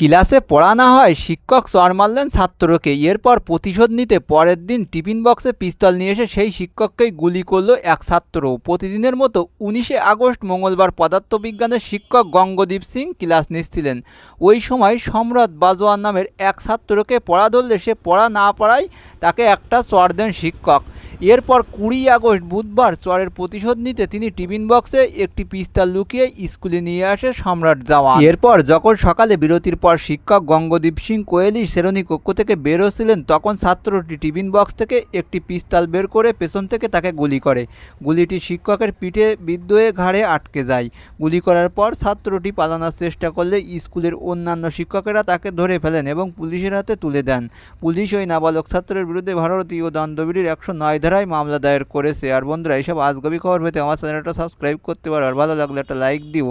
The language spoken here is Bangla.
ক্লাসে পড়া না হয় শিক্ষক চড় মারলেন ছাত্রকে। এরপর প্রতিশোধ নিতে পরের দিন টিফিন বক্সে পিস্তল নিয়ে এসে সেই শিক্ষককেই গুলি করল এক ছাত্র। প্রতিদিনের মতো 19শে আগস্ট মঙ্গলবার পদার্থবিজ্ঞানের শিক্ষক গঙ্গদীপ সিং ক্লাস নিচ্ছিলেন। ওই সময় সম্রাট বাজওয়ান নামের এক ছাত্রকে পড়া ধরলে সে পড়া না পড়ায় তাকে একটা চড় দেন শিক্ষক। এরপর 20 আগস্ট বুধবার চড়ের প্রতিশোধ নিতে তিনি টিফিন বক্সে একটি পিস্তল লুকিয়ে স্কুলে নিয়ে আসে সম্রাট জওয়ান। এরপর যখন সকালে বিরতির পর শিক্ষক গঙ্গদীপ সিং কোয়েলি শ্রেণী কক্ষ থেকে বের হচ্ছিলেন, তখন ছাত্রটি টিফিন বক্স থেকে একটি পিস্তল বের করে পেছন থেকে তাকে গুলি করে। গুলিটি শিক্ষকের পিঠে বিদ্ধ হয়ে ঘাড়ে আটকে যায়। গুলি করার পর ছাত্রটি পালানোর চেষ্টা করলে স্কুলের অন্যান্য শিক্ষকেরা তাকে ধরে ফেলেন এবং পুলিশের হাতে তুলে দেন। পুলিশ ওই নাবালক ছাত্রের বিরুদ্ধে ভারতীয় দণ্ডবিধির 109 ধারায় মামলা দায়ের করেছে। আর বন্ধুরা, এইসব আজগবি খবর পেতে আমার চ্যানেলটা সাবস্ক্রাইব করতে পারো, আর ভালো লাগলে একটা লাইক দিও।